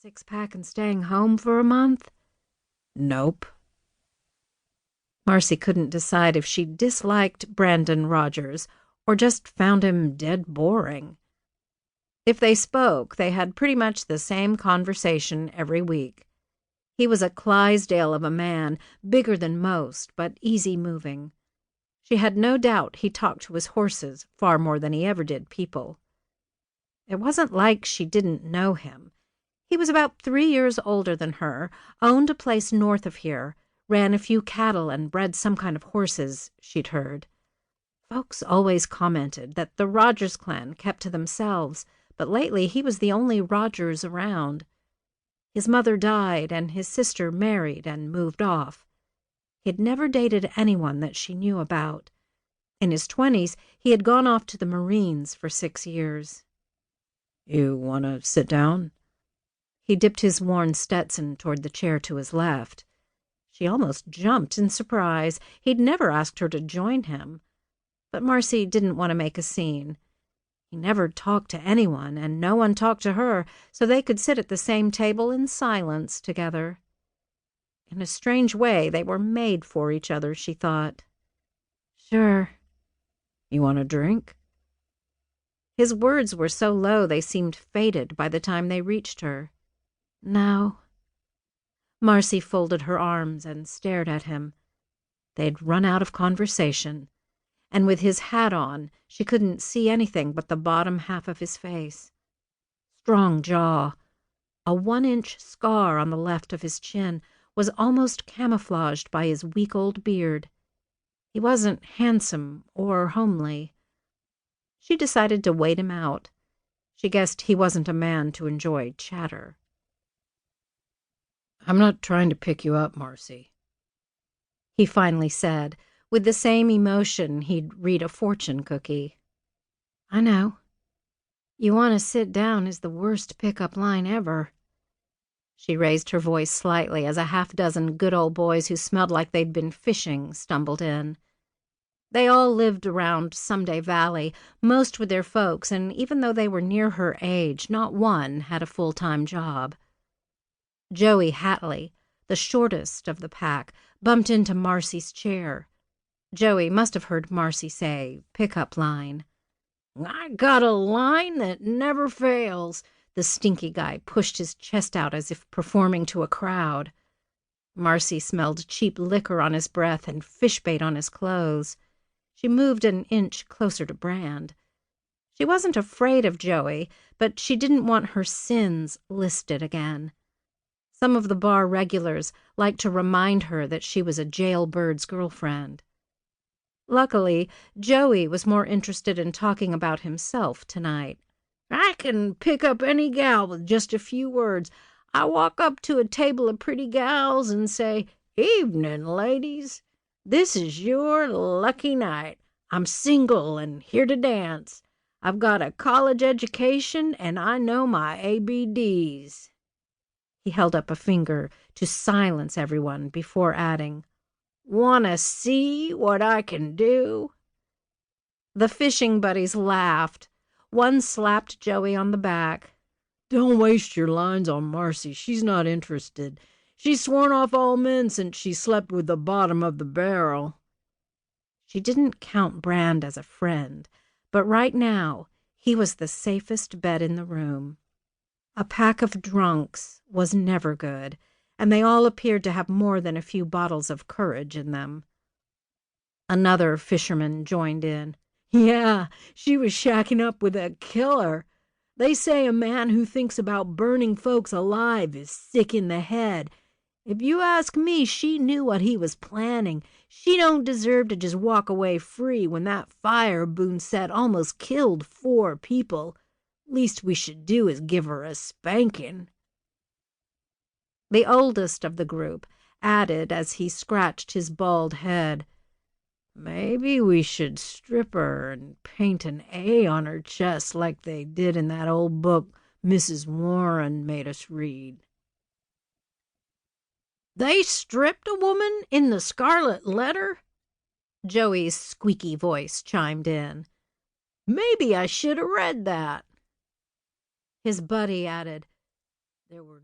six-pack and staying home for a month? Nope. Marcie couldn't decide if she disliked Brandon Rodgers or just found him dead boring. If they spoke, they had pretty much the same conversation every week. He was a Clydesdale of a man, bigger than most, but easy-moving. She had no doubt he talked to his horses far more than he ever did people. It wasn't like she didn't know him. He was about 3 years older than her, owned a place north of here, ran a few cattle and bred some kind of horses, she'd heard. Folks always commented that the Rodgers clan kept to themselves, but lately he was the only Rodgers around. His mother died, and his sister married and moved off. He'd never dated anyone that she knew about. In his 20s, he had gone off to the Marines for 6 years. You want to sit down? He dipped his worn Stetson toward the chair to his left. She almost jumped in surprise. He'd never asked her to join him. But Marcie didn't want to make a scene. He never talked to anyone, and no one talked to her, so they could sit at the same table in silence together. In a strange way, they were made for each other, she thought. Sure. You want a drink? His words were so low they seemed faded by the time they reached her. No. Marcie folded her arms and stared at him. They'd run out of conversation, and with his hat on, she couldn't see anything but the bottom half of his face. Strong jaw. A 1-inch scar on the left of his chin was almost camouflaged by his week old beard. He wasn't handsome or homely. She decided to wait him out. She guessed he wasn't a man to enjoy chatter. I'm not trying to pick you up, Marcie, he finally said, with the same emotion he'd read a fortune cookie. I know. You want to sit down is the worst pickup line ever. She raised her voice slightly as a half-dozen good old boys who smelled like they'd been fishing stumbled in. They all lived around Someday Valley, most with their folks, and even though they were near her age, not one had a full-time job. Joey Hatley, the shortest of the pack, bumped into Marcie's chair. Joey must have heard Marcie say, pickup line. I got a line that never fails. The stinky guy pushed his chest out as if performing to a crowd. Marcie smelled cheap liquor on his breath and fish bait on his clothes. She moved an inch closer to Brand. She wasn't afraid of Joey, but she didn't want her sins listed again. Some of the bar regulars liked to remind her that she was a jailbird's girlfriend. Luckily, Joey was more interested in talking about himself tonight. I can pick up any gal with just a few words. I walk up to a table of pretty gals and say, Evening, ladies. This is your lucky night. I'm single and here to dance. I've got a college education and I know my ABDs. He held up a finger to silence everyone before adding, Wanna see what I can do? The fishing buddies laughed. One slapped Joey on the back. Don't waste your lines on Marcie. She's not interested. She's sworn off all men since she slept with the bottom of the barrel. She didn't count Brand as a friend, but right now he was the safest bet in the room. A pack of drunks was never good, and they all appeared to have more than a few bottles of courage in them. Another fisherman joined in. Yeah, she was shacking up with a killer. They say a man who thinks about burning folks alive is sick in the head. If you ask me, she knew what he was planning. She don't deserve to just walk away free when that fire Boone said almost killed 4 people. Least we should do is give her a spanking. The oldest of the group added as he scratched his bald head, Maybe we should strip her and paint an A on her chest like they did in that old book Mrs. Warren made us read. They stripped a woman in the Scarlet Letter? Joey's squeaky voice chimed in. Maybe I should have read that. His buddy added, There were no